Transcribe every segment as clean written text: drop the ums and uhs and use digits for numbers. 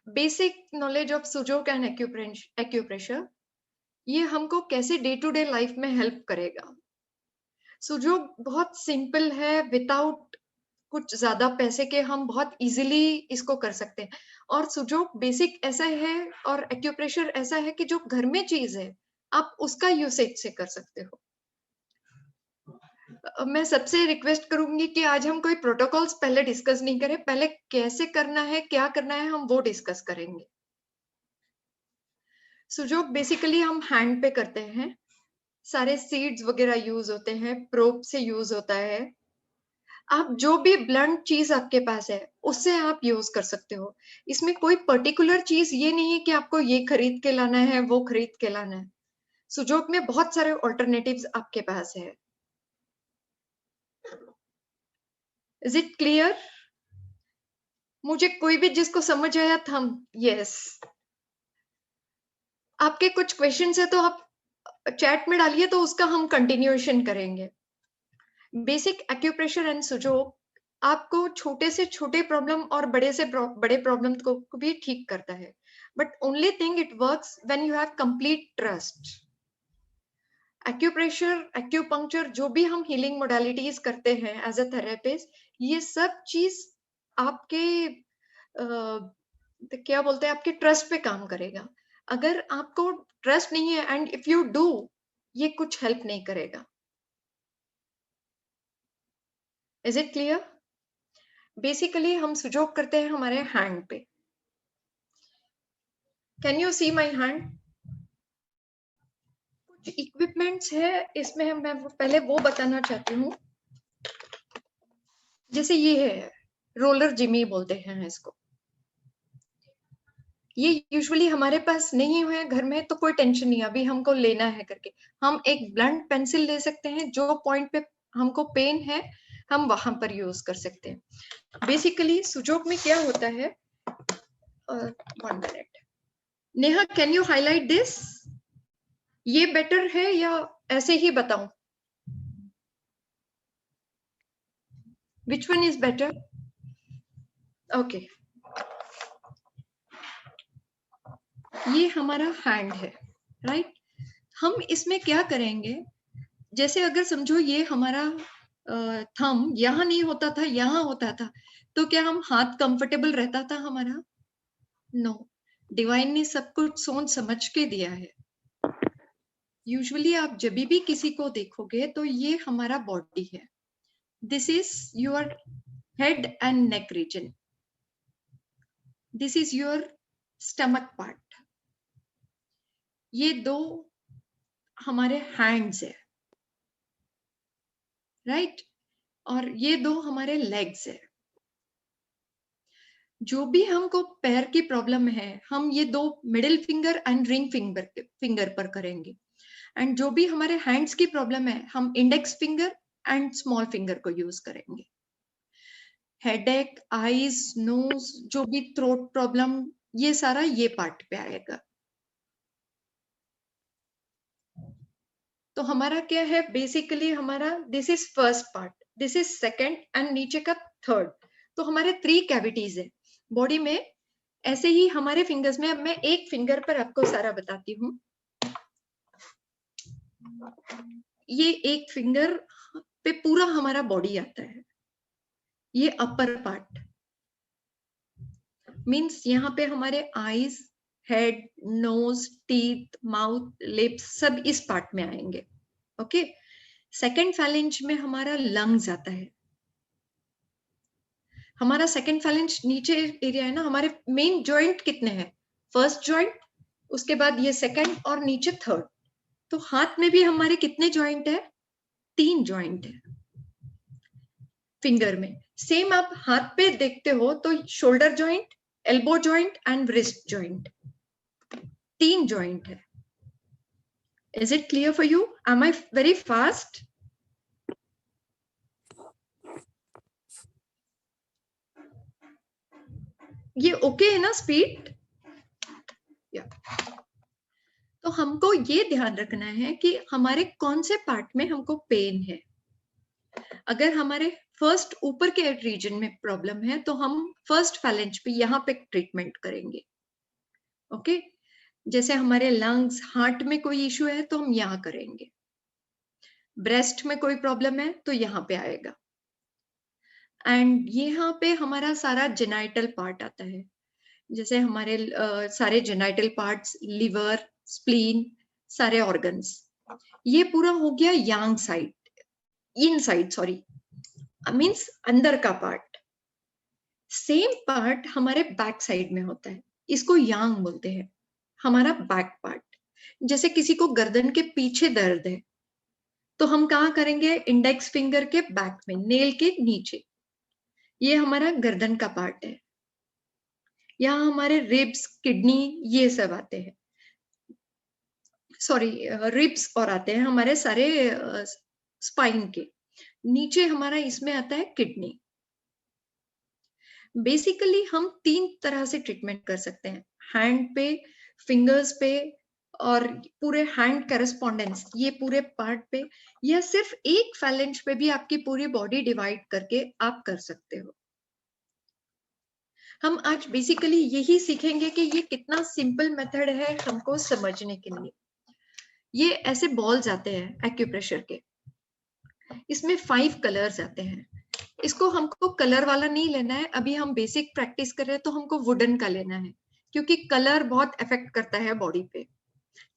Basic knowledge of Sujok and acupressure, ये हमको कैसे डे टू डे लाइफ में हेल्प करेगा। सुजोक बहुत सिंपल है, विदाउट कुछ ज्यादा पैसे के हम बहुत इजीली इसको कर सकते हैं। और सुजोक बेसिक ऐसा है और एक्यूप्रेशर ऐसा है कि जो घर में चीज है आप उसका यूसेज से कर सकते हो। मैं सबसे रिक्वेस्ट करूंगी कि आज हम कोई प्रोटोकॉल्स पहले डिस्कस नहीं करें, पहले कैसे करना है, क्या करना है, हम वो डिस्कस करेंगे। सुजोक बेसिकली हम हैंड पे करते हैं, सारे सीड्स वगैरह यूज होते हैं, प्रोब से यूज होता है। आप जो भी ब्लंट चीज आपके पास है उससे आप यूज कर सकते हो। इसमें कोई पर्टिकुलर चीज ये नहीं है कि आपको ये खरीद के लाना है, वो खरीद के लाना है। सुजोक में बहुत सारे ऑल्टरनेटिव्स आपके पास है। Is it clear? मुझे कोई भी जिसको समझ आया थम यस। आपके कुछ क्वेश्चंस है तो आप चैट में डालिए, तो उसका हम कंटिन्यूएशन करेंगे। बेसिक एक्यूप्रेशर एंड सुजोक आपको छोटे से छोटे प्रॉब्लम और बड़े से बड़े प्रॉब्लम को भी ठीक करता है, but only thing it works when you have complete trust. Acupressure, acupuncture, जो भी हम हीलिंग मोडालिटीज करते हैं एज अ थेरेपिस्ट, ये सब चीज आपके क्या बोलते हैं, आपके ट्रस्ट पे काम करेगा। अगर आपको ट्रस्ट नहीं है एंड इफ यू डू, ये कुछ हेल्प नहीं करेगा। Is it clear? बेसिकली हम सुजोक करते हैं हमारे हैंड पे। Can you see my hand? कुछ इक्विपमेंट्स है इसमें, मैं पहले वो बताना चाहती हूँ। जैसे ये है रोलर जिमी बोलते हैं इसको। ये यूजुअली हमारे पास नहीं है घर में, तो कोई टेंशन नहीं, अभी हमको लेना है करके हम एक ब्लंट पेंसिल ले सकते हैं। जो पॉइंट पे हमको पेन है हम वहां पर यूज कर सकते हैं। बेसिकली सुजोक में क्या होता है, 1 minute, Neha can you highlight this? ये बेटर है या ऐसे ही बताऊं? Which one is better? Okay, ये हमारा हैंड है, राइट? हम इसमें क्या करेंगे, जैसे अगर समझो ये हमारा थंब यहाँ नहीं होता था, यहाँ होता था, तो क्या हम हाथ कंफर्टेबल रहता था हमारा? नो। डिवाइन ने सब कुछ सोच समझ के दिया है। यूजुअली आप जब भी किसी को देखोगे तो ये हमारा बॉडी है। This is your head and neck region, this is your stomach part, ये दो हमारे हैंड्स है, राइट? और ये दो हमारे लेग्स है। जो भी हमको पैर की प्रॉब्लम है हम ये दो middle finger and ring finger पर करेंगे। एंड जो भी हमारे हैंड्स की प्रॉब्लम है हम index finger and small finger को यूज करेंगे। हेडेक, आईज, नोज, जो भी थ्रोट प्रॉब्लम, ये सारा ये पार्ट पे आएगा। तो हमारा क्या है, बेसिकली हमारा this is first part, this is second and नीचे का थर्ड। तो हमारे 3 कैविटीज है बॉडी में। ऐसे ही हमारे फिंगर्स में, अब मैं एक फिंगर पर आपको सारा बताती हूँ। ये एक फिंगर पे पूरा हमारा बॉडी आता है। ये अपर पार्ट मींस यहाँ पे हमारे eyes, head, nose, teeth, mouth, lips सब इस पार्ट में आएंगे। ओके। सेकंड फैलेंज में हमारा लंग्स आता है। हमारा सेकंड फैलेंज नीचे एरिया है ना। हमारे मेन जॉइंट कितने हैं? फर्स्ट जॉइंट, उसके बाद ये सेकंड और नीचे थर्ड। तो हाथ में भी हमारे कितने जॉइंट है? 3 जॉइंट है फिंगर में। सेम आप हाथ पे देखते हो तो shoulder joint, elbow joint and wrist joint, 3 joint है। Is it clear for you? Am I very fast? ये ओके है ना स्पीड? तो हमको ये ध्यान रखना है कि हमारे कौन से पार्ट में हमको पेन है। अगर हमारे फर्स्ट ऊपर के रीजन में प्रॉब्लम है तो हम फर्स्ट फैलेंज पे यहाँ पे ट्रीटमेंट करेंगे। ओके, जैसे हमारे लंग्स, हार्ट में कोई इश्यू है तो हम यहाँ करेंगे, ब्रेस्ट में कोई प्रॉब्लम है तो यहाँ पे आएगा, एंड यहाँ पे हमारा सारा जेनाइटल पार्ट आता है, जैसे हमारे सारे जेनाइटल पार्ट्स, लिवर, स्प्लीन, सारे ऑर्गन्स, ये पूरा हो गया यांग साइड, इन साइड सॉरी, मीन्स अंदर का पार्ट। सेम पार्ट हमारे बैक साइड में होता है, इसको यांग बोलते हैं, हमारा बैक पार्ट। जैसे किसी को गर्दन के पीछे दर्द है तो हम कहाँ करेंगे, इंडेक्स फिंगर के बैक में, नेल के नीचे, ये हमारा गर्दन का पार्ट है। यहाँ हमारे रिब्स, किडनी, ये सब आते हैं, सॉरी रिब्स और आते हैं हमारे सारे स्पाइन के नीचे, हमारा इसमें आता है किडनी। बेसिकली हम 3 तरह से ट्रीटमेंट कर सकते हैं, हैंड पे, फिंगर्स पे, और पूरे हैंड करस्पॉन्डेंस, ये पूरे पार्ट पे, या सिर्फ एक फैलेंज पे भी आपकी पूरी बॉडी डिवाइड करके आप कर सकते हो। हम आज बेसिकली यही सीखेंगे कि ये कितना सिंपल मेथड है हमको समझने के लिए। ये ऐसे बॉल्स आते हैं एक्यूप्रेशर के, इसमें 5 कलर्स आते हैं, इसको हमको कलर वाला नहीं लेना है, अभी हम बेसिक प्रैक्टिस कर रहे हैं तो हमको वुडन का लेना है, क्योंकि कलर बहुत इफेक्ट करता है बॉडी पे।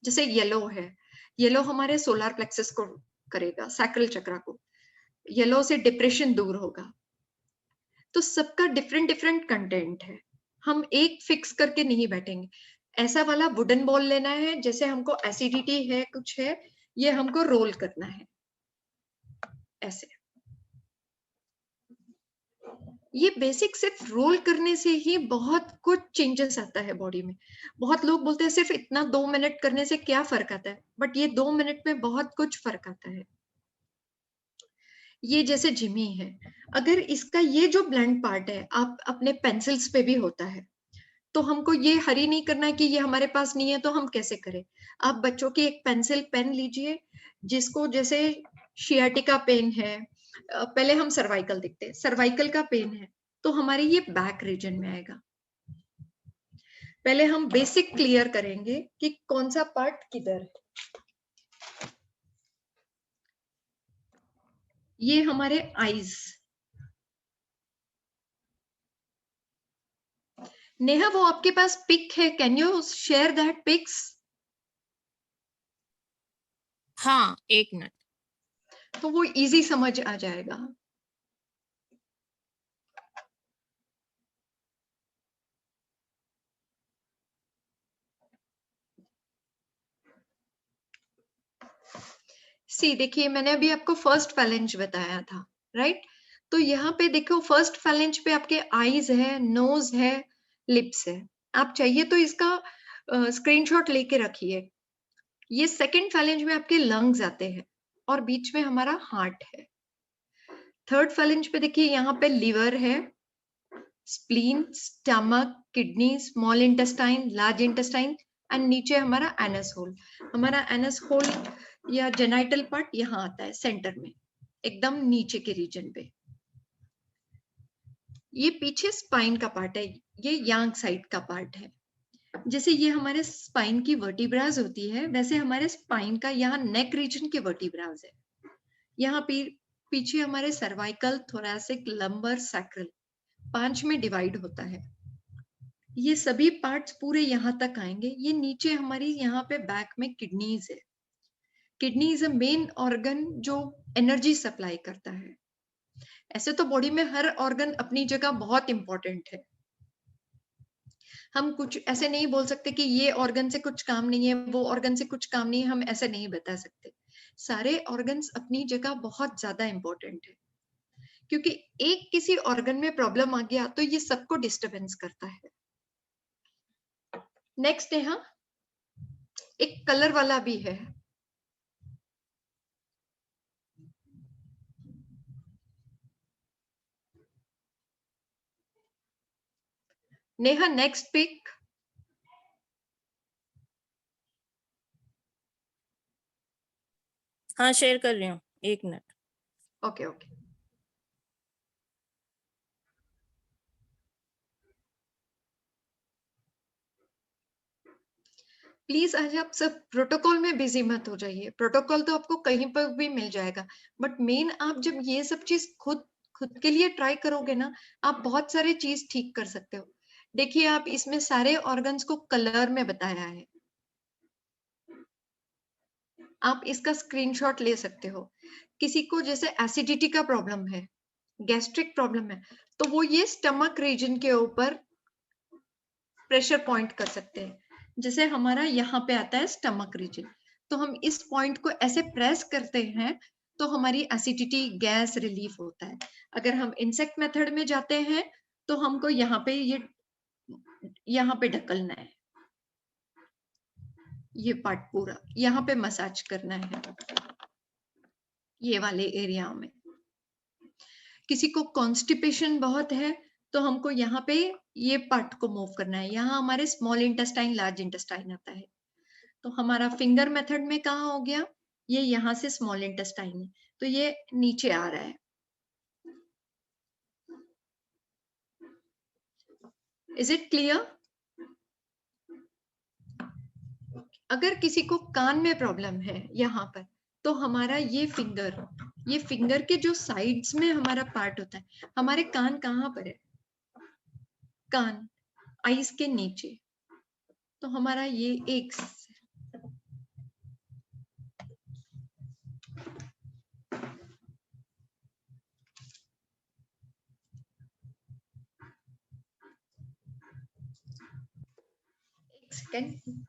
जैसे येलो है, येलो हमारे सोलर प्लेक्सस को करेगा, सैक्रल चक्रा को, येलो से डिप्रेशन दूर होगा। तो सबका डिफरेंट डिफरेंट कंटेंट है, हम एक फिक्स करके नहीं बैठेंगे। ऐसा वाला वुडन बॉल लेना है, जैसे हमको एसिडिटी है, कुछ है, ये हमको रोल करना है ऐसे। ये बेसिक सिर्फ रोल करने से ही बहुत कुछ चेंजेस आता है बॉडी में। बहुत लोग बोलते हैं सिर्फ इतना 2 मिनट करने से क्या फर्क आता है, बट ये 2 मिनट में बहुत कुछ फर्क आता है। ये जैसे जिमी है, अगर इसका ये जो ब्लेंड पार्ट है, आप अपने पेंसिल्स पे भी होता है, तो हमको ये हरी नहीं करना है कि ये हमारे पास नहीं है तो हम कैसे करें। आप बच्चों की एक पेंसिल पेन लीजिए, जिसको जैसे शियाटिका पेन है, पहले हम सर्वाइकल देखते हैं, सर्वाइकल का पेन है तो हमारे ये बैक रीजन में आएगा। पहले हम बेसिक क्लियर करेंगे कि कौन सा पार्ट किधर है। ये हमारे आईज, नेहा वो आपके पास पिक है, can you share that pics? हाँ, 1 मिनट। तो वो इजी समझ आ जाएगा। सी देखिए, मैंने अभी आपको फर्स्ट फैलेंज बताया था, राइट? तो यहाँ पे देखो, फर्स्ट फैलेंज पे आपके आईज है, नोज है, लिप्स है। आप चाहिए तो इसका स्क्रीनशॉट लेके रखिए। ये सेकंड फैलेंज में आपके लंग्स आते हैं और बीच में हमारा हार्ट है। थर्ड फैलेंज पे देखिए, यहाँ पे लिवर है, spleen, stomach, kidney, small intestine, large intestine, and नीचे हमारा एनस होल। हमारा एनस होल या जेनाइटल पार्ट यहाँ आता है सेंटर में, एकदम नीचे के रीजन पे। ये पीछे स्पाइन का पार्ट है, ये यांग साइड का पार्ट है। जैसे ये हमारे स्पाइन की वर्टिब्रास होती है, वैसे हमारे स्पाइन का यहाँ नेक रीजन की वर्टिब्रास है। यहाँ पीछे हमारे सर्वाइकल, थोरैसिक, लंबर, सैक्रल 5 में डिवाइड होता है। ये सभी पार्ट्स पूरे यहाँ तक आएंगे। ये नीचे हमारी यहाँ पे बैक में किडनीज है। Kidney is a main organ जो एनर्जी सप्लाई करता है। ऐसे तो बॉडी में हर ऑर्गन अपनी जगह बहुत इंपॉर्टेंट है, हम कुछ ऐसे नहीं बोल सकते कि ये ऑर्गन से कुछ काम नहीं है, वो ऑर्गन से कुछ काम नहीं है, हम ऐसे नहीं बता सकते। सारे ऑर्गन्स अपनी जगह बहुत ज्यादा इंपॉर्टेंट है, क्योंकि एक किसी ऑर्गन में प्रॉब्लम आ गया तो ये सबको डिस्टरबेंस करता है। नेक्स्ट है, हाँ, एक कलर वाला भी है। Neha next pic. हाँ, शेयर कर रही हूँ, 1 मिनट। Okay okay. प्लीज आज आप सब प्रोटोकॉल में बिजी मत हो जाइए। प्रोटोकॉल तो आपको कहीं पर भी मिल जाएगा, बट मेन आप जब ये सब चीज खुद खुद के लिए ट्राई करोगे ना, आप बहुत सारे चीज ठीक कर सकते हो। देखिए, आप इसमें सारे ऑर्गन्स को कलर में बताया है, आप इसका स्क्रीनशॉट ले सकते हो। किसी को जैसे एसिडिटी का प्रॉब्लम है, गैस्ट्रिक प्रॉब्लम है, तो वो ये स्टमक रीजन के ऊपर प्रेशर पॉइंट कर सकते हैं। जैसे हमारा यहाँ पे आता है स्टमक रीजन, तो हम इस पॉइंट को ऐसे प्रेस करते हैं तो हमारी एसिडिटी गैस रिलीफ होता है। अगर हम इंसेक्ट मेथड में जाते हैं तो हमको यहाँ पे ढकलना है, ये पार्ट पूरा यहाँ पे मसाज करना है, ये वाले एरिया में। किसी को कॉन्स्टिपेशन बहुत है तो हमको यहाँ पे ये पार्ट को मूव करना है। यहाँ हमारे स्मॉल इंटेस्टाइन लार्ज इंटेस्टाइन आता है, तो हमारा फिंगर मेथड में कहाँ हो गया, ये यहाँ से स्मॉल इंटेस्टाइन है, तो ये नीचे आ रहा है। Is it clear? अगर किसी को कान में प्रॉब्लम है यहाँ पर, तो हमारा ये फिंगर के जो साइड्स में हमारा पार्ट होता है, हमारे कान कहाँ पर है, कान आईज के नीचे, तो हमारा ये एक सेकेंड।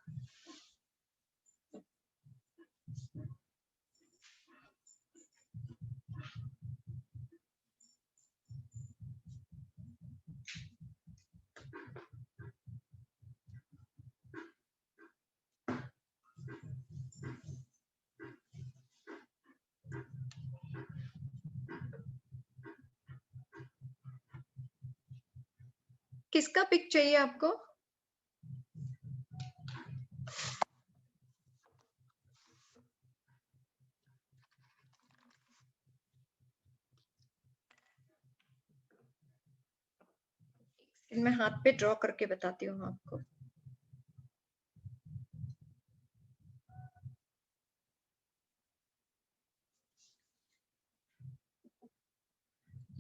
किसका पिक चाहिए आपको? मैं हाथ पे ड्रॉ करके बताती हूँ आपको।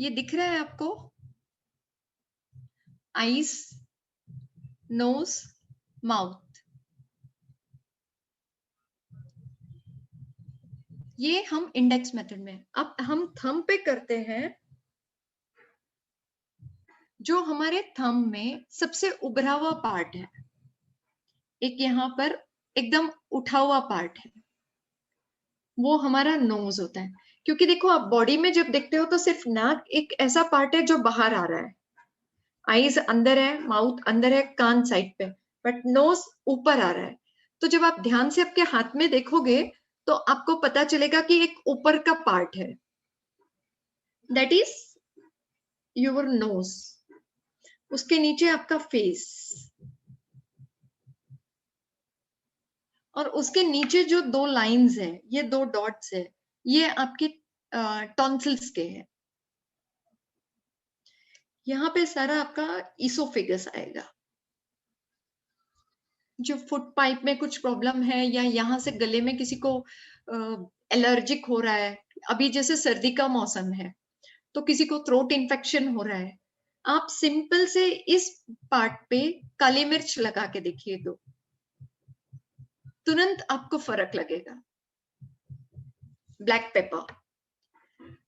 ये दिख रहा है आपको? आईज, नोज, माउथ, ये हम इंडेक्स मेथड में। अब हम थंब पे करते हैं, जो हमारे थंब में सबसे उभरा हुआ पार्ट है, एक यहाँ पर एकदम उठा हुआ पार्ट है, वो हमारा नोज होता है। क्योंकि देखो, आप बॉडी में जब देखते हो तो सिर्फ नाक एक ऐसा पार्ट है जो बाहर आ रहा है, आईज अंदर है, माउथ अंदर है, कान साइड पे, बट नोज ऊपर आ रहा है। तो जब आप ध्यान से आपके हाथ में देखोगे तो आपको पता चलेगा कि एक ऊपर का पार्ट है, दैट इज योर नोज। उसके नीचे आपका फेस, और उसके नीचे जो दो लाइंस है, ये दो डॉट्स है, ये आपके टॉन्सिल्स के हैं। यहाँ पे सारा आपका इसोफेगस आएगा। जो फुट पाइप में कुछ प्रॉब्लम है, या यहाँ से गले में किसी को एलर्जिक हो रहा है, अभी जैसे सर्दी का मौसम है तो किसी को थ्रोट इन्फेक्शन हो रहा है, आप सिंपल से इस पार्ट पे काली मिर्च लगा के देखिए, तो तुरंत आपको फर्क लगेगा। Black pepper.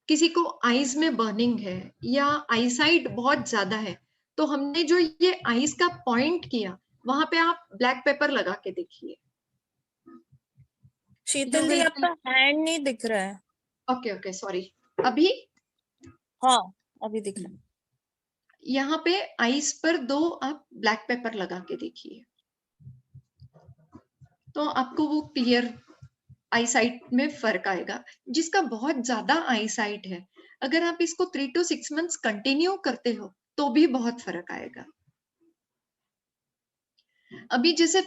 किसी को आईज में बर्निंग है या आईसाइट बहुत ज्यादा है, तो हमने जो ये आईज का पॉइंट किया, वहां पे आप ब्लैक पेपर लगा के देखिए। शीतल दी, आपका हैंड नहीं दिख रहा है। Okay okay, sorry. अभी? हाँ, अभी दिख रहा है। यहाँ पे आईज पर दो आप ब्लैक पेपर लगा के देखिए, तो आपको वो क्लियर आई साइट में फर्क आएगा। जिसका बहुत ज्यादा आई साइट है, अगर आप इसको 3 to 6 months कंटिन्यू करते हो तो भी बहुत फर्क आएगा। अभी जैसे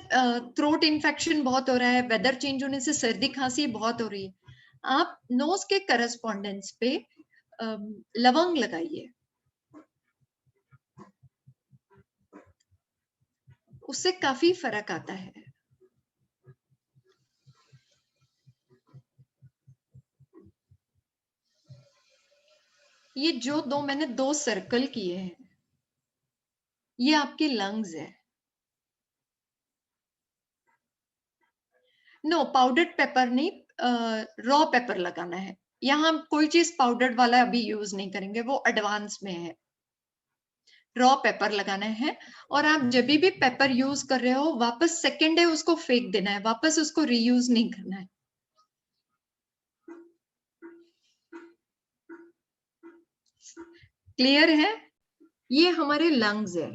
थ्रोट इन्फेक्शन बहुत हो रहा है, वेदर चेंज होने से सर्दी खांसी बहुत हो रही है, आप नोज के करस्पॉन्डेंस पे लवंग लगाइए, उससे काफी फर्क आता है। ये जो मैंने दो सर्कल किए हैं, ये आपके लंग्स है। नो, पाउडर्ड पेपर नहीं, रॉ पेपर लगाना है। यहाँ हम कोई चीज पाउडर्ड वाला अभी यूज नहीं करेंगे, वो एडवांस में है। रॉ पेपर लगाना है। और आप जब भी पेपर यूज कर रहे हो, वापस सेकेंड है उसको फेंक देना है, वापस उसको रीयूज नहीं करना है। क्लियर है? ये हमारे लंग्स है।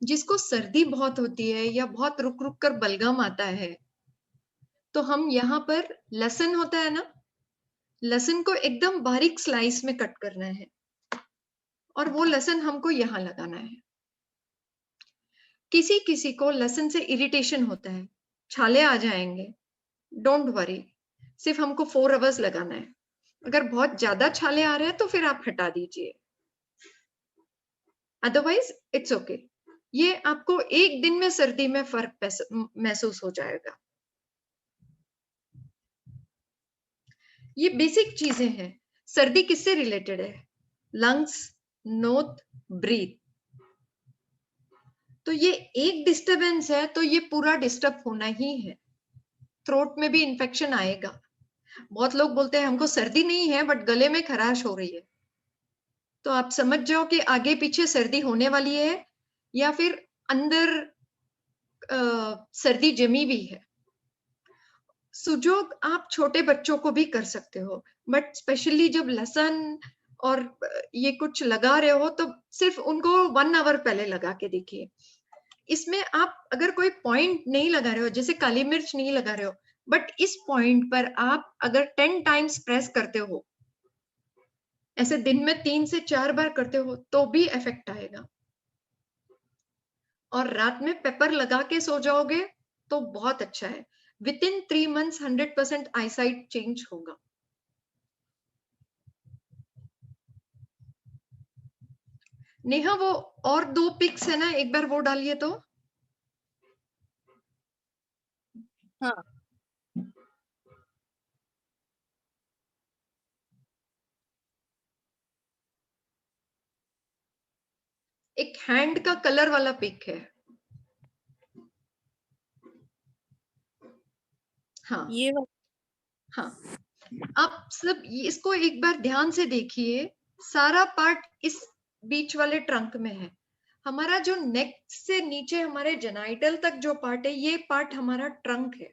जिसको सर्दी बहुत होती है या बहुत रुक रुक कर बलगम आता है, तो हम यहाँ पर लहसुन होता है ना, लहसुन को एकदम बारीक स्लाइस में कट करना है और वो लहसुन हमको यहाँ लगाना है। किसी किसी को लहसुन से इरिटेशन होता है, छाले आ जाएंगे, डोंट वरी, सिर्फ हमको 4 आवर्स लगाना है। अगर बहुत ज्यादा छाले आ रहे हैं तो फिर आप हटा दीजिए, अदरवाइज इट्स ओके। ये आपको एक दिन में सर्दी में फर्क महसूस हो जाएगा। ये बेसिक चीजें हैं। सर्दी किससे रिलेटेड है? Lungs, nose, breath. तो ये एक डिस्टरबेंस है तो ये पूरा डिस्टर्ब होना ही है। थ्रोट में भी इन्फेक्शन आएगा। बहुत लोग बोलते हैं हमको सर्दी नहीं है बट गले में खराश हो रही है, तो आप समझ जाओ कि आगे पीछे सर्दी होने वाली है या फिर अंदर सर्दी जमी भी है। सुजोग आप छोटे बच्चों को भी कर सकते हो, बट स्पेशली जब लहसुन और ये कुछ लगा रहे हो तो सिर्फ उनको 1 आवर पहले लगा के देखिए। इसमें आप अगर कोई पॉइंट नहीं लगा रहे हो, जैसे काली मिर्च नहीं लगा रहे हो, बट इस पॉइंट पर आप अगर 10 टाइम्स प्रेस करते हो, ऐसे दिन में 3 से 4 बार करते हो, तो भी इफेक्ट आएगा। और रात में पेपर लगा के सो जाओगे तो बहुत अच्छा है। With in 3 months 100% eyesight change होगा। नेहा, वो और 2 पिक्स है ना, एक बार वो डालिए तो। हाँ, एक हैंड का कलर वाला पिक है। हाँ ये हाँ, आप सब इसको एक बार ध्यान से देखिए। सारा पार्ट इस बीच वाले ट्रंक में है। हमारा जो नेक से नीचे हमारे जेनाइटल तक जो पार्ट है, ये पार्ट हमारा ट्रंक है।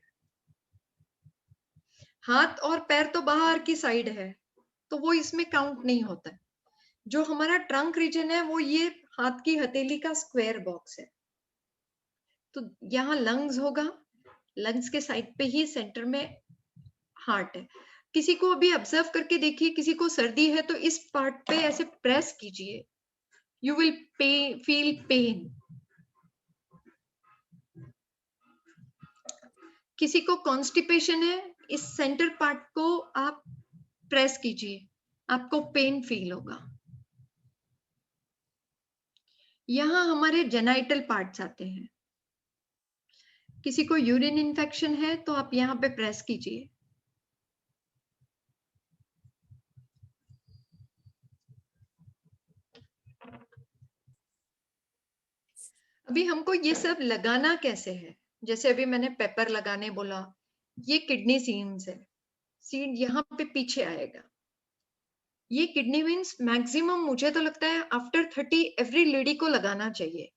हाथ और पैर तो बाहर की साइड है, तो वो इसमें काउंट नहीं होता है। जो हमारा ट्रंक रीजन है वो ये हाथ की हथेली का स्क्वायर बॉक्स है। तो यहाँ लंग्स होगा, लंग्स के साइड पे ही सेंटर में हार्ट है। किसी को अभी ऑब्जर्व करके देखिए, किसी को सर्दी है तो इस पार्ट पे ऐसे प्रेस कीजिए, यू विल फील पेन। किसी को कॉन्स्टिपेशन है, इस सेंटर पार्ट को आप प्रेस कीजिए, आपको पेन फील होगा। यहाँ हमारे जेनाइटल पार्ट्स आते हैं। किसी को यूरिन इन्फेक्शन है तो आप यहाँ पे प्रेस कीजिए। अभी हमको ये सब लगाना कैसे है? जैसे अभी मैंने पेपर लगाने बोला, ये किडनी सीड्स है, सीड यहाँ पे पीछे आएगा। ये किडनी बीन्स मैक्सिमम मुझे तो लगता है आफ्टर 30 एवरी लेडी को लगाना चाहिए।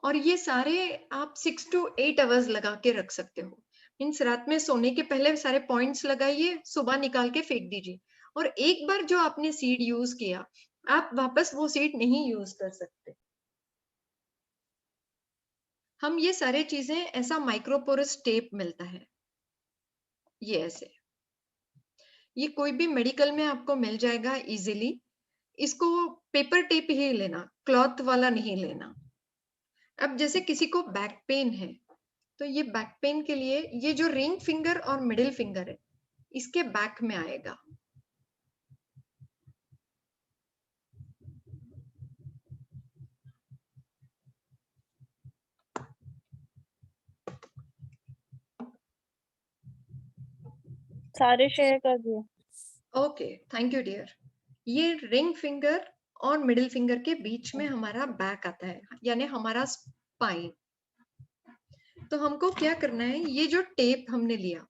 और ये सारे आप 6 to 8 आवर्स लगा के रख सकते हो। मीन्स रात में सोने के पहले सारे पॉइंट्स लगाइए, सुबह निकाल के फेंक दीजिए। और एक बार जो आपने सीड यूज किया, आप वापस वो सीड नहीं यूज कर सकते। हम ये सारे चीजें ऐसा माइक्रोपोरस टेप मिलता है, ये ऐसे, ये कोई भी मेडिकल में आपको मिल जाएगा इजीली। इसको पेपर टेप ही लेना, क्लॉथ वाला नहीं लेना। अब जैसे किसी को बैक पेन है, तो ये बैक पेन के लिए ये जो रिंग फिंगर और मिडिल फिंगर है, इसके बैक में आएगा। सारे शेयर कर दिए। Okay, thank you dear. ये रिंग फिंगर और मिडिल फिंगर के बीच में हमारा बैक आता है, यानी हमारा स्पाइन। तो हमको क्या करना है, ये जो टेप हमने लिया,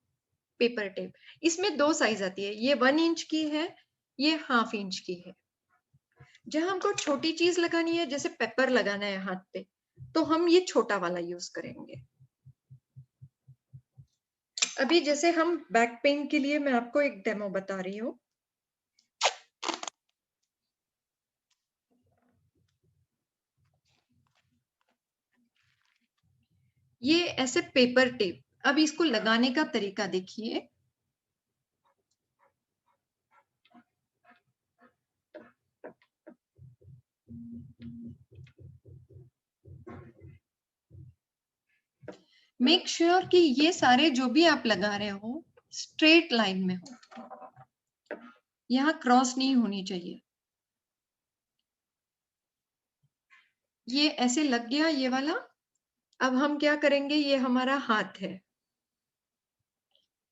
पेपर टेप, इसमें 2 साइज आती है, ये 1 इंच की है, ये 1/2 इंच की है। जहां हमको छोटी चीज लगानी है, जैसे पेपर लगाना है हाथ पे, तो हम ये छोटा वाला यूज करेंगे। अभी जैसे हम बैक पेन के लिए मैं आपको एक डेमो बता रही हूँ। ये ऐसे पेपर टेप, अब इसको लगाने का तरीका देखिए। मेक श्योर कि ये सारे जो भी आप लगा रहे हो स्ट्रेट लाइन में हो, यहाँ क्रॉस नहीं होनी चाहिए। ये ऐसे लग गया ये वाला। अब हम क्या करेंगे, ये हमारा हाथ है,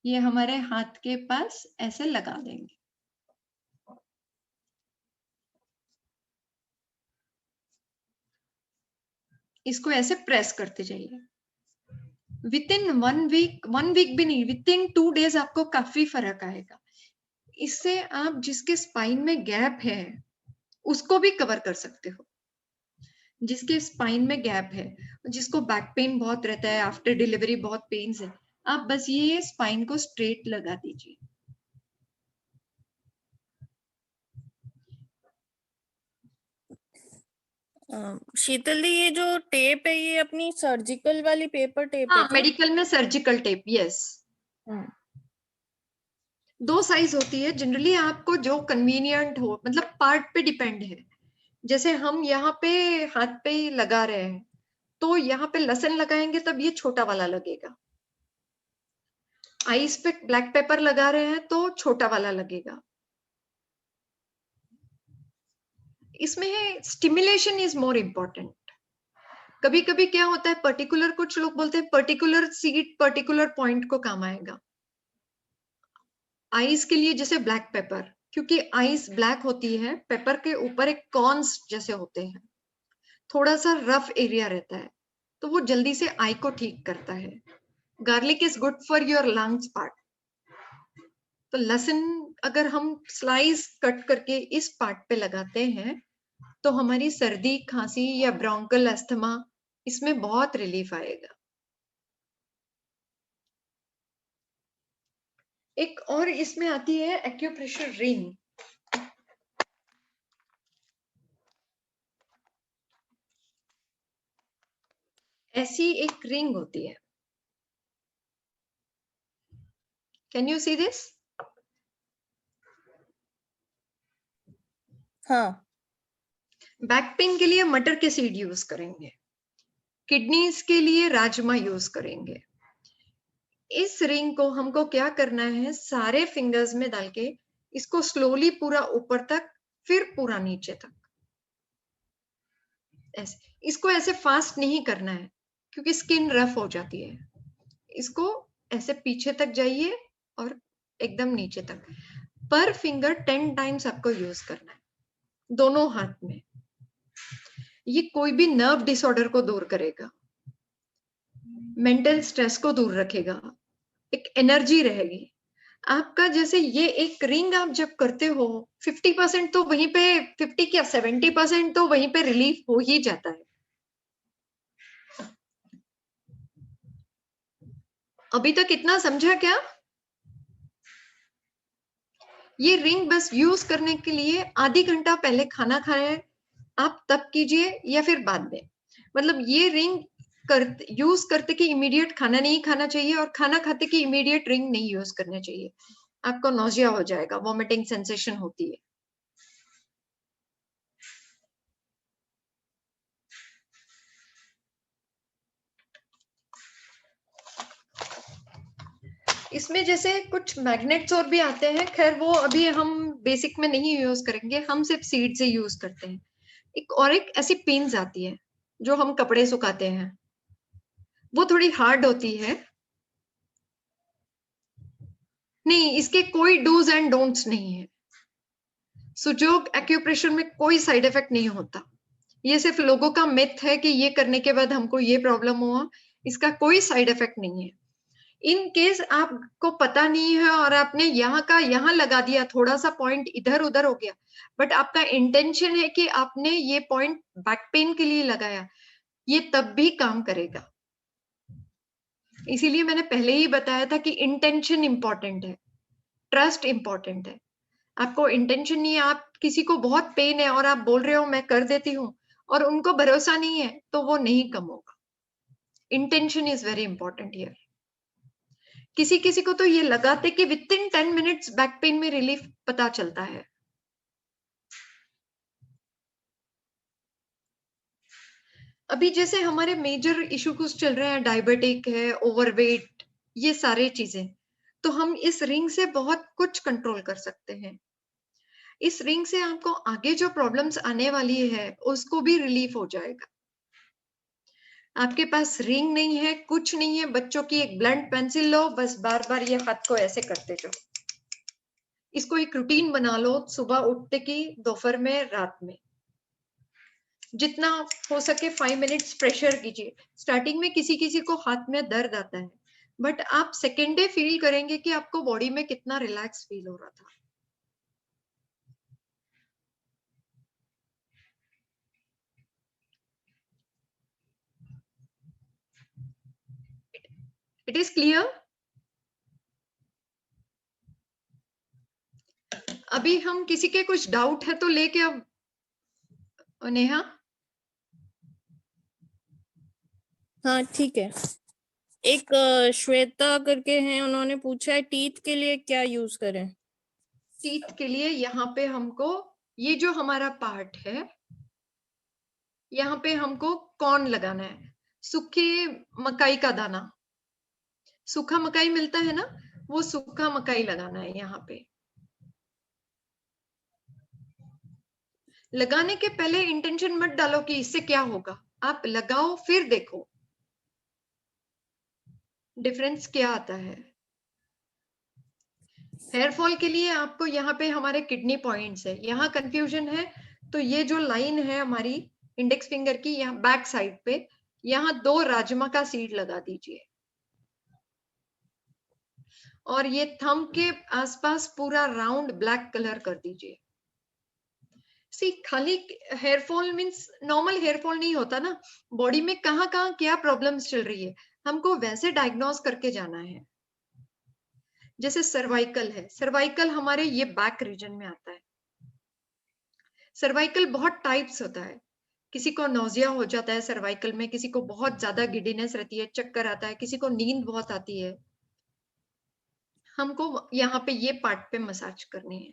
ये हमारे हाथ के पास ऐसे लगा देंगे। इसको ऐसे प्रेस करते जाइए। विद इन 1 वीक भी नहीं, विद इन 2 डेज आपको काफी फर्क आएगा। इससे आप जिसके स्पाइन में गैप है उसको भी कवर कर सकते हो। जिसके स्पाइन में गैप है, जिसको बैक पेन बहुत रहता है, आफ्टर डिलीवरी बहुत पेन्स है, आप बस ये स्पाइन को स्ट्रेट लगा दीजिए। शीतल दी, ये जो टेप है ये अपनी सर्जिकल वाली पेपर टेप है हाँ, क्या? मेडिकल में सर्जिकल टेप, यस। 2 साइज होती है, जनरली आपको जो कन्वीनियंट हो, मतलब पार्ट पे डिपेंड है। जैसे हम यहाँ पे हाथ पे ही लगा रहे हैं, तो यहाँ पे लहसुन लगाएंगे तब ये छोटा वाला लगेगा। आइस पे ब्लैक पेपर लगा रहे हैं तो छोटा वाला लगेगा। इसमें स्टिमुलेशन इज मोर इम्पोर्टेंट। कभी कभी क्या होता है, पर्टिकुलर, कुछ लोग बोलते हैं पर्टिकुलर सीट पर्टिकुलर पॉइंट को काम आएगा। आइस के लिए जैसे ब्लैक पेपर, क्योंकि आइस ब्लैक होती है, पेपर के ऊपर एक कॉर्न्स जैसे होते हैं, थोड़ा सा रफ एरिया रहता है, तो वो जल्दी से आई को ठीक करता है। Garlic is good for your lungs part. तो लहसुन अगर हम स्लाइस कट करके इस पार्ट पे लगाते हैं, तो हमारी सर्दी खांसी या ब्रोंकल अस्थमा, इसमें बहुत रिलीफ आएगा। एक और इसमें आती है एक्यूप्रेशर रिंग। ऐसी एक रिंग होती है, कैन यू सी दिस? हाँ। बैक पेन के लिए मटर के सीड यूज करेंगे, किडनीज के लिए राजमा यूज करेंगे। इस रिंग को हमको क्या करना है, सारे फिंगर्स में डाल के इसको स्लोली पूरा ऊपर तक, फिर पूरा नीचे तक, ऐसे। इसको ऐसे फास्ट नहीं करना है क्योंकि स्किन रफ हो जाती है। इसको ऐसे पीछे तक जाइए और एकदम नीचे तक। पर फिंगर 10 टाइम्स आपको यूज करना है, दोनों हाथ में। ये कोई भी नर्व डिसऑर्डर को दूर करेगा, मेंटल स्ट्रेस को दूर रखेगा, एक एनर्जी रहेगी आपका। जैसे ये एक रिंग आप जब करते हो, 50% तो वहीं पे, 50 क्या 70% तो वहीं पे रिलीफ हो ही जाता है। अभी तक इतना समझा क्या? ये रिंग बस यूज करने के लिए आधी घंटा पहले खाना खाएं आप तब कीजिए, या फिर बाद में। मतलब ये रिंग यूज करते कि इमीडिएट खाना नहीं खाना चाहिए, और खाना खाते कि इमीडिएट रिंग नहीं यूज करना चाहिए। आपको नोजिया हो जाएगा, वॉमिटिंग सेंसेशन होती है। इसमें जैसे कुछ मैग्नेट्स और भी आते हैं, खैर वो अभी हम बेसिक में नहीं यूज करेंगे, हम सिर्फ सीड से यूज करते हैं। एक ऐसी पिन्स आती है जो हम कपड़े सुखाते हैं, वो थोड़ी हार्ड होती है। नहीं, इसके कोई डूज एंड डोंट्स नहीं है। सुजोग एक्यूप्रेशर में कोई साइड इफेक्ट नहीं होता। ये सिर्फ लोगों का मिथ है कि ये करने के बाद हमको ये प्रॉब्लम हुआ। इसका कोई साइड इफेक्ट नहीं है। इन केस आपको पता नहीं है और आपने यहाँ का यहाँ लगा दिया, थोड़ा सा पॉइंट इधर उधर हो गया, बट आपका इंटेंशन है कि आपने ये पॉइंट बैक पेन के लिए लगाया, ये तब भी काम करेगा। इसीलिए मैंने पहले ही बताया था कि इंटेंशन इंपॉर्टेंट है, ट्रस्ट इंपॉर्टेंट है। आपको इंटेंशन नहीं है, आप किसी को बहुत पेन है और आप बोल रहे हो मैं कर देती हूँ, और उनको भरोसा नहीं है, तो वो नहीं कम होगा। Intention is very important here. किसी किसी को तो ये लगाते कि with in 10 minutes back pain में रिलीफ पता चलता है। अभी जैसे हमारे मेजर इशू कुछ चल रहे हैं, डायबिटिक है, ओवरवेट, ये सारे चीजें, तो हम इस रिंग से बहुत कुछ कंट्रोल कर सकते हैं। इस रिंग से आपको आगे जो प्रॉब्लम्स आने वाली है उसको भी रिलीफ हो जाएगा। आपके पास रिंग नहीं है, कुछ नहीं है, बच्चों की एक ब्लंट पेंसिल लो, बस बार बार ये हाथ को ऐसे करते जाओ। इसको एक रूटीन बना लो, सुबह उठते की, दोपहर में, रात में, जितना हो सके 5 मिनट्स प्रेशर कीजिए। स्टार्टिंग में किसी किसी को हाथ में दर्द आता है, बट आप सेकेंड डे फील करेंगे कि आपको बॉडी में कितना रिलैक्स फील हो रहा था। It is clear? अभी हम किसी के कुछ डाउट है तो लेके अब नेहा। हाँ ठीक है। एक श्वेता करके हैं, उन्होंने पूछा है टीथ के लिए क्या यूज करें। टीथ के लिए यहाँ पे हमको ये जो हमारा पार्ट है, यहाँ पे हमको कॉर्न लगाना है, सूखे मकाई का दाना, सूखा मकाई मिलता है ना, वो सूखा मकाई लगाना है यहाँ पे। लगाने के पहले इंटेंशन मत डालो कि इससे क्या होगा, आप लगाओ फिर देखो डिफरेंस क्या आता है। हेयर फॉल के लिए आपको यहाँ पे हमारे किडनी पॉइंट्स है, यहाँ कंफ्यूजन है, तो ये जो लाइन है हमारी इंडेक्स फिंगर की, यहाँ बैक साइड पे, यहाँ 2 राजमा का सीड लगा दीजिए, और ये थंब के आसपास पूरा राउंड ब्लैक कलर कर दीजिए। सी खाली hair fall means normal hair fall नहीं होता ना, बॉडी में कहाँ कहाँ क्या प्रॉब्लम्स चल रही है, हमको वैसे डायग्नोज करके जाना है। जैसे सर्वाइकल है, सर्वाइकल हमारे ये बैक रीजन में आता है। सर्वाइकल बहुत टाइप्स होता है, किसी को नोजिया हो जाता है सर्वाइकल में, किसी को बहुत ज्यादा गिडीनेस रहती है, चक्कर आता है, किसी को नींद बहुत आती है। हमको यहाँ पे ये पार्ट पे मसाज करनी है।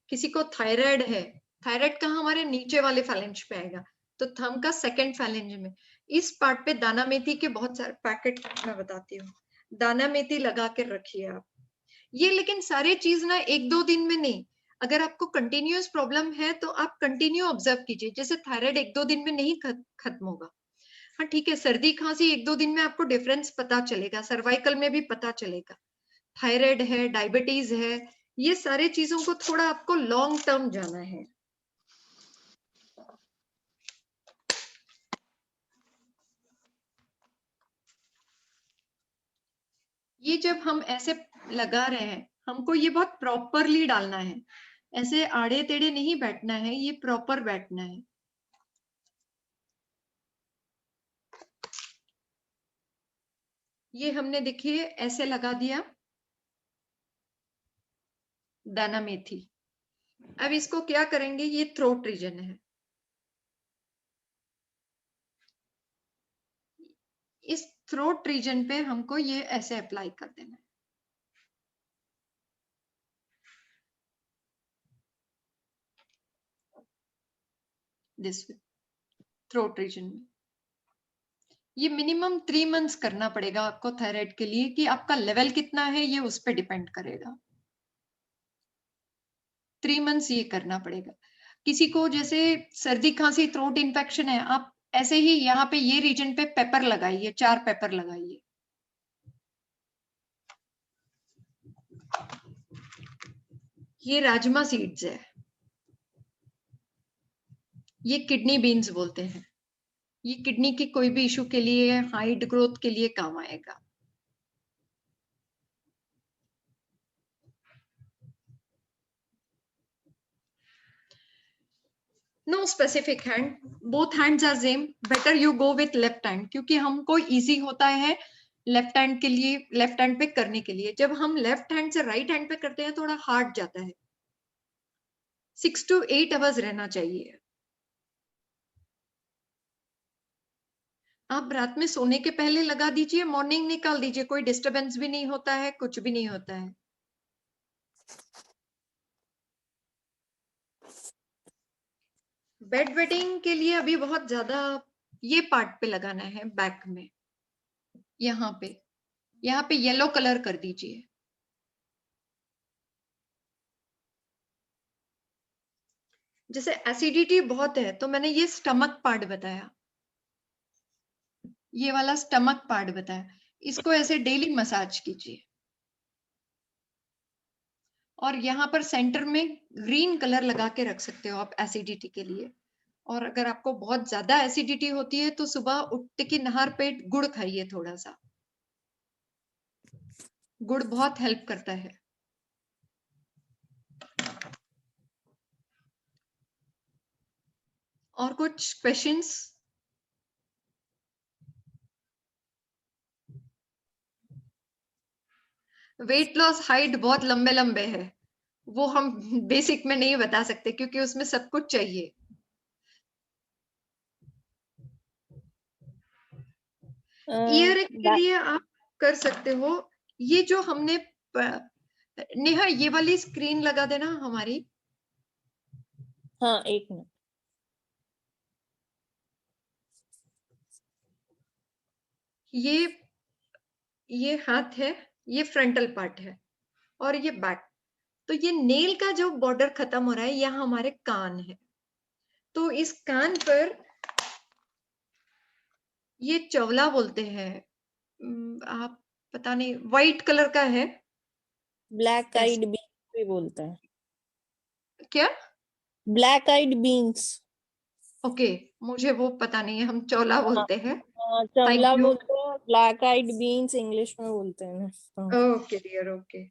किसी को थायराइड है, थायराइड का हमारे नीचे वाले फैलेंज पे आएगा, तो थंब का सेकंड फैलेंज में, इस पार्ट पे दाना मेथी के बहुत सारे पैकेट मैं बताती हूँ, दाना मेथी लगा के रखिए आप। ये लेकिन सारे चीज ना 1-2 दिन में नहीं, अगर आपको कंटिन्यूअस प्रॉब्लम है तो आप कंटिन्यू ऑब्जर्व कीजिए। जैसे थायराइड 1-2 दिन में नहीं खत्म होगा, हाँ ठीक है, सर्दी खांसी 1-2 दिन में आपको डिफरेंस पता चलेगा, सर्वाइकल में भी पता चलेगा। थायराइड है, डायबिटीज है, ये सारे चीजों को थोड़ा आपको लॉन्ग टर्म जाना है। ये जब हम ऐसे लगा रहे हैं, हमको ये बहुत प्रॉपरली डालना है, ऐसे आड़े टेढ़े नहीं बैठना है, ये प्रॉपर बैठना है। ये हमने देखिए ऐसे लगा दिया दाना मेथी। अब इसको क्या करेंगे, ये थ्रोट रीजन है, इस थ्रोट रीजन पे हमको ये ऐसे अप्लाई कर देना है। दिस थ्रोट रीजन में ये मिनिमम 3 मंथ्स करना पड़ेगा आपको थायराइड के लिए, कि आपका लेवल कितना है ये उस पर डिपेंड करेगा। 3 मंथ्स ये करना पड़ेगा। किसी को जैसे सर्दी खांसी थ्रोट इन्फेक्शन है, आप ऐसे ही यहाँ पे ये रीजन पे पेपर लगाइए, 4 पेपर लगाइए। ये राजमा सीड्स है, ये किडनी बीन्स बोलते हैं। ये किडनी की कोई भी इशू के लिए, हाइट ग्रोथ के लिए काम आएगा। No specific hand, both hands are same, better you go with left hand, क्योंकि हमको इजी होता है लेफ्ट हैंड के लिए, लेफ्ट हैंड पे करने के लिए। जब हम लेफ्ट हैंड से राइट हैंड पे करते हैं थोड़ा हार्ड जाता है। 6 to 8 आवर्स रहना चाहिए। आप रात में सोने के पहले लगा दीजिए, मॉर्निंग निकाल दीजिए, कोई डिस्टरबेंस भी नहीं होता है, कुछ भी नहीं होता है। बेड वेटिंग के लिए अभी बहुत ज्यादा ये पार्ट पे लगाना है, बैक में, यहाँ पे येलो कलर कर दीजिए। जैसे एसिडिटी बहुत है तो मैंने ये स्टमक पार्ट बताया, ये वाला स्टमक पार्ट बताया, इसको ऐसे डेली मसाज कीजिए। और यहाँ पर सेंटर में ग्रीन कलर लगा के रख सकते हो आप एसिडिटी के लिए। और अगर आपको बहुत ज्यादा एसिडिटी होती है तो सुबह उठते के नहर पेट गुड़ खाइए थोड़ा सा, गुड़ बहुत हेल्प करता है। और कुछ क्वेश्चंस? वेट लॉस हाइट बहुत लंबे लंबे है, वो हम बेसिक में नहीं बता सकते क्योंकि उसमें सब कुछ चाहिए। ईयर के लिए आप कर सकते हो, ये जो हमने नेहा ये वाली स्क्रीन लगा देना हमारी। हाँ, एक मिनट। ये हाथ है, ये फ्रंटल पार्ट है, और ये बैक। तो ये नेल का जो बॉर्डर खत्म हो रहा है, यहाँ हमारे कान है। तो इस कान पर ये चवला बोलते हैं, आप पता नहीं, व्हाइट कलर का है। ब्लैक आइड बीन्स भी बोलते हैं। क्या? ब्लैक आइड बीन्स। ओके, मुझे वो पता नहीं है, हम चौला हाँ, बोलते हैं। Thank Chawla you. बोलते हैं, ब्लैक आइड बीन्स इंग्लिश में बोलते हैं। हाँ। Okay dear, okay.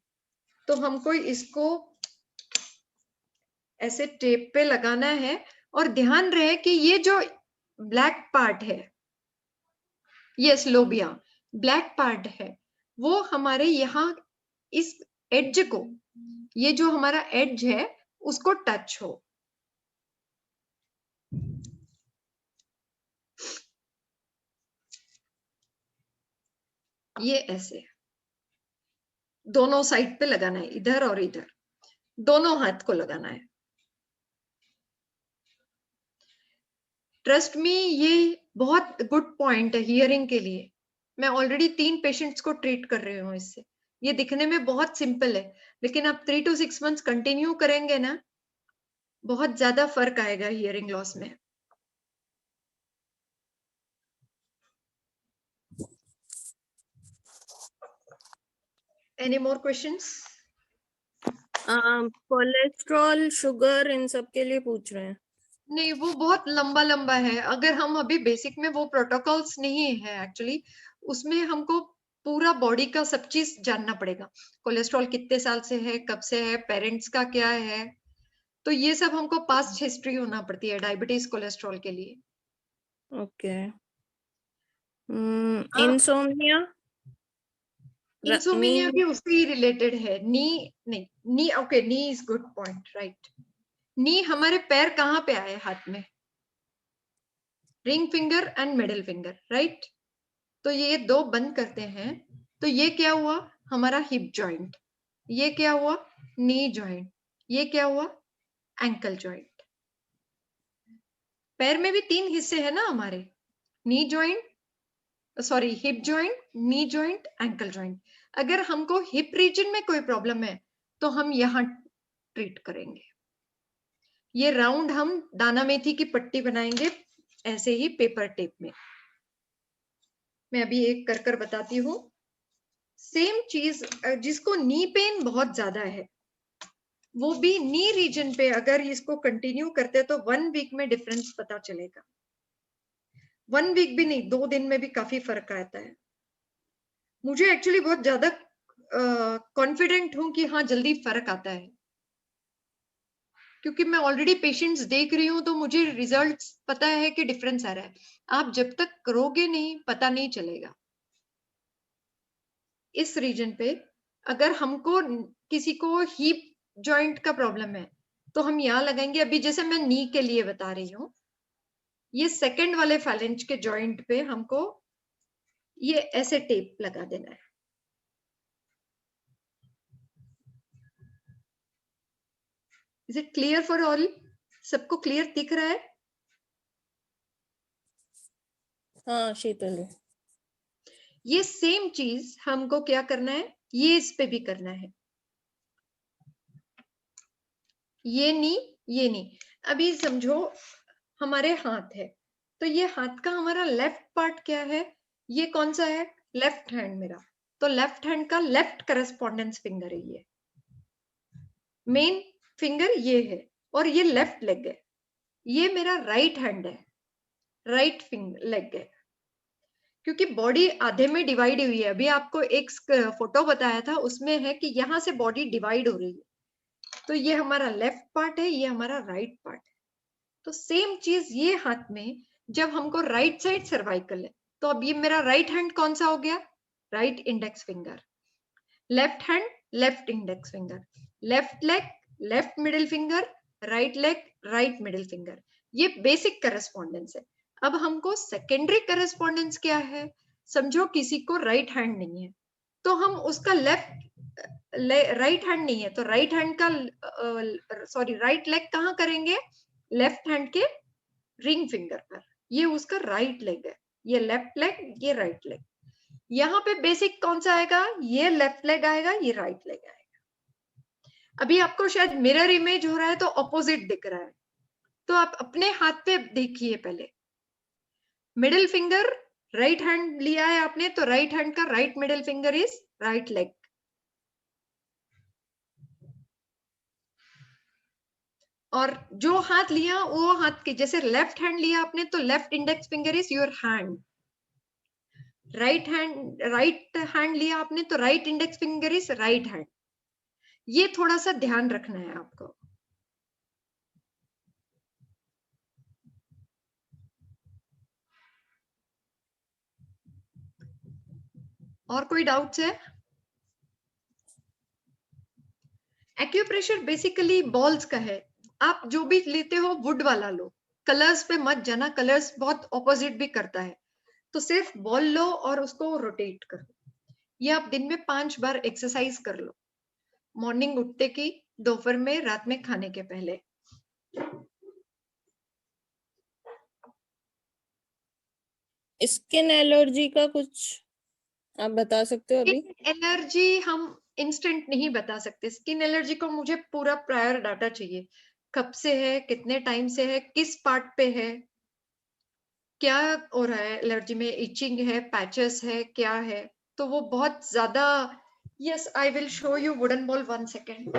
तो हमको इसको ऐसे टेप पे लगाना है, और ध्यान रहे कि ये जो ब्लैक पार्ट है, ये स्लोबिया ब्लैक पार्ट है, वो हमारे यहाँ इस एड्ज को, ये जो हमारा एड्ज है उसको टच हो। ये ऐसे दोनों साइड पे लगाना है, इधर और इधर, दोनों हाथ को लगाना है। ट्रस्ट मी, ये बहुत गुड पॉइंट है हियरिंग के लिए। मैं ऑलरेडी 3 पेशेंट्स को ट्रीट कर रही हूँ इससे। ये दिखने में बहुत सिंपल है, लेकिन आप 3 to 6 मंथ्स कंटिन्यू करेंगे ना, बहुत ज्यादा फर्क आएगा हियरिंग लॉस में। Any more questions? Cholesterol, sugar, इन सब के लिए पूछ रहे हैं। नहीं, वो बहुत लंबा लंबा है। अगर हम अभी बेसिक में, वो प्रोटोकॉल्स नहीं है एक्चुअली, उसमें हमको पूरा बॉडी का सब चीज जानना पड़ेगा। कोलेस्ट्रॉल कितने साल से है, कब से है, पेरेंट्स का क्या है, तो ये सब हमको पास्ट हिस्ट्री होना पड़ती है डायबिटीज कोलेस्ट्रॉल के लिए। ओके। आप इंसोम्निया, इंसोमिनिया नींद। भी उससे ही रिलेटेड है। नी नहीं, knee okay, knee is good point, right. Knee हमारे पैर कहाँ पे आए हाथ में? Ring finger and middle finger, right. तो ये दो बंद करते हैं, तो ये क्या हुआ? हमारा हिप जॉइंट। ये क्या हुआ? Knee joint. ये क्या हुआ? Ankle joint. पैर में भी 3 हिस्से हैं ना हमारे, knee joint, sorry hip joint, knee joint, ankle joint. अगर हमको हिप रीजन में कोई प्रॉब्लम है तो हम यहाँ ट्रीट करेंगे। ये राउंड हम दाना मेथी की पट्टी बनाएंगे ऐसे ही पेपर टेप में। मैं अभी एक कर कर बताती हूँ। सेम चीज, जिसको नी पेन बहुत ज्यादा है, वो भी नी रीजन पे अगर इसको कंटिन्यू करते तो 1 वीक में डिफरेंस पता चलेगा। 1 वीक भी नहीं, 2 दिन में भी काफी फर्क आता है। मुझे एक्चुअली बहुत ज्यादा कॉन्फिडेंट हूं कि हाँ जल्दी फर्क आता है, क्योंकि मैं ऑलरेडी पेशेंट्स देख रही हूँ, तो मुझे रिजल्ट्स पता है कि डिफरेंस आ रहा है। आप जब तक करोगे नहीं, पता नहीं चलेगा। इस रीजन पे अगर हमको किसी को हिप जॉइंट का प्रॉब्लम है, तो हम यहाँ लगाएंगे। अभी जैसे मैं नी के लिए बता रही हूँ, ये सेकंड वाले फैलेंज के जॉइंट पे हमको ये ऐसे टेप लगा देना है। Is it clear for all? सबको क्लियर दिख रहा है? हाँ शीतल जी। ये सेम चीज हमको क्या करना है, ये इस पे भी करना है। ये नी। अभी समझो हमारे हाथ है, तो ये हाथ का हमारा लेफ्ट पार्ट क्या है, ये कौन सा है, लेफ्ट हैंड मेरा। तो लेफ्ट हैंड का लेफ्ट करस्पॉन्डेंस फिंगर है ये, मेन फिंगर ये है, और ये लेफ्ट लेग है। ये मेरा राइट हैंड है, राइट फिंगर लेग है, क्योंकि बॉडी आधे में डिवाइड हुई है। अभी आपको एक फोटो बताया था, उसमें है कि यहाँ से बॉडी डिवाइड हो रही है। तो ये हमारा लेफ्ट पार्ट है, ये हमारा राइट पार्ट है। तो सेम चीज ये हाथ में, जब हमको राइट साइड सर्वाइकल है, तो अब ये मेरा राइट हैंड कौन सा हो गया, right index finger. Left hand left index finger, left leg left middle finger, right leg right middle finger. ये बेसिक करस्पॉन्डेंस है। अब हमको सेकेंडरी करस्पॉन्डेंस क्या है, समझो किसी को राइट हैंड नहीं है, तो हम उसका राइट हैंड नहीं है, तो राइट हैंड का सॉरी राइट लेग कहाँ करेंगे, लेफ्ट हैंड के रिंग फिंगर पर। ये उसका राइट लेग है, ये लेफ्ट लेग, ये राइट लेग। यहाँ पे बेसिक कौन सा आएगा, ये लेफ्ट लेग आएगा, ये राइट लेग आएगा। अभी आपको शायद मिरर इमेज हो रहा है तो ऑपोजिट दिख रहा है, तो आप अपने हाथ पे देखिए। पहले मिडिल फिंगर राइट हैंड लिया है आपने, तो राइट हैंड का right middle finger is right leg, और जो हाथ लिया वो हाथ के जैसे लेफ्ट हैंड लिया आपने, तो left index finger is your hand. Right hand लिया आपने, तो right index finger is right hand. ये थोड़ा सा ध्यान रखना है आपको। और कोई डाउट्स है? एक्यूप्रेशर बेसिकली बॉल्स का है। आप जो भी लेते हो वुड वाला लो, कलर्स पे मत जाना, कलर्स बहुत ऑपोजिट भी करता है। तो सिर्फ बॉल लो और उसको रोटेट करो। ये आप दिन में 5 बार एक्सरसाइज कर लो, मॉर्निंग उठते की, दोपहर में, रात में खाने के पहले। स्किन एलर्जी का कुछ आप बता सकते हो अभी? एलर्जी हम इंस्टेंट नहीं बता सकते। स्किन एलर्जी को मुझे पूरा प्रायर डाटा चाहिए, कब से है, कितने टाइम से है, किस पार्ट पे है, क्या हो रहा है एलर्जी में, इचिंग है, पैचेस है, क्या है। तो वो बहुत ज्यादा। Yes, I will show you wouldn't ball, 1 second.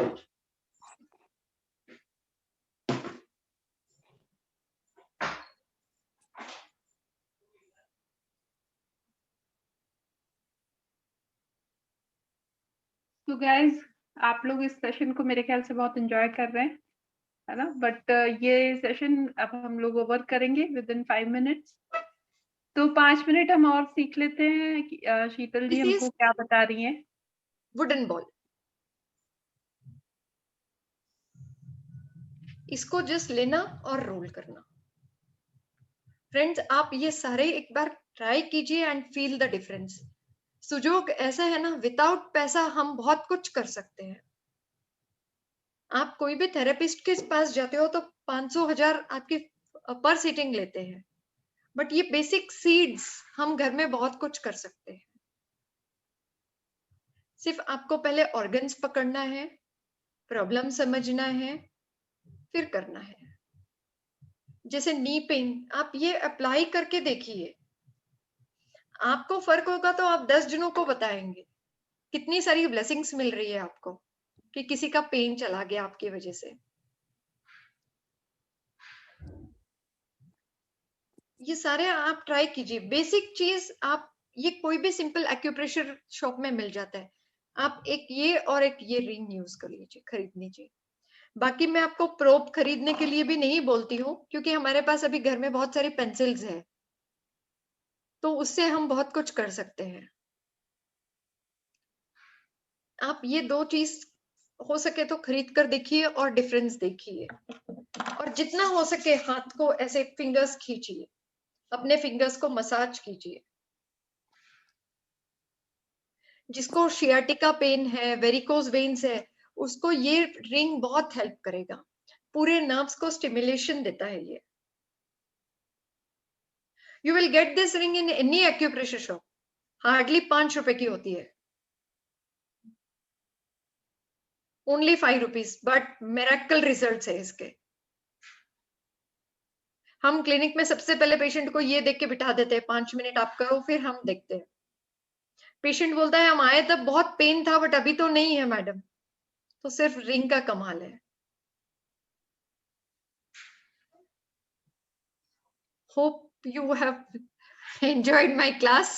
तो गाइज, आप लोग इस सेशन को मेरे ख्याल से बहुत एंजॉय कर रहे हैं, है ना? बट ये सेशन अब हम लोग ओवर करेंगे विद इन 5 मिनट्स। तो 5 मिनट हम और सीख लेते हैं कि शीतल जी दिस हमको इज क्या बता रही हैं। Wooden ball. इसको जस्ट लेना और रोल करना। फ्रेंड्स, आप ये सारे एक बार ट्राई कीजिए एंड फील द डिफरेंस। सुजोग ऐसा है ना, विदाउट पैसा हम बहुत कुछ कर सकते हैं। आप कोई भी थेरेपिस्ट के पास जाते हो तो 500,000 आपकी पर सीटिंग लेते हैं, बट ये बेसिक सीड्स हम घर में बहुत कुछ कर सकते हैं। सिर्फ आपको पहले ऑर्गन्स पकड़ना है, प्रॉब्लम समझना है, फिर करना है। जैसे नी पेन, आप ये अप्लाई करके देखिए, आपको फर्क होगा तो आप 10 जनों को बताएंगे। कितनी सारी ब्लेसिंग्स मिल रही है आपको। कि किसी का पेन चला गया आपकी वजह से। ये सारे आप ट्राई कीजिए, बेसिक चीज आप, ये कोई भी सिंपल एक्यूप्रेशर शॉप में मिल जाता है। आप एक ये और एक ये रिंग यूज कर लीजिए, खरीद लीजिए। बाकी मैं आपको प्रोब खरीदने के लिए भी नहीं बोलती हूँ, क्योंकि हमारे पास अभी घर में बहुत सारी पेंसिल्स है, तो उससे हम बहुत कुछ कर सकते हैं। आप ये 2 चीज हो सके तो खरीद कर देखिए और डिफरेंस देखिए, और जितना हो सके हाथ को ऐसे फिंगर्स खींचिए, अपने फिंगर्स को मसाज कीजिए। जिसको शियाटिका पेन है, वेरिकोज वेन्स है, उसको ये रिंग बहुत हेल्प करेगा। पूरे नर्व्स को स्टिमुलेशन देता है ये। You will get this ring in any acupressure shop, hardly 5 रुपए की होती है, only 5 rupees, but miracle results है इसके। हम क्लिनिक में सबसे पहले पेशेंट को ये देख के बिठा देते हैं, 5 मिनट आप करो, फिर हम देखते हैं। पेशेंट बोलता है हम आए तब बहुत पेन था, बट अभी तो नहीं है मैडम, तो सिर्फ रिंग का कमाल है। Hope you have enjoyed my class.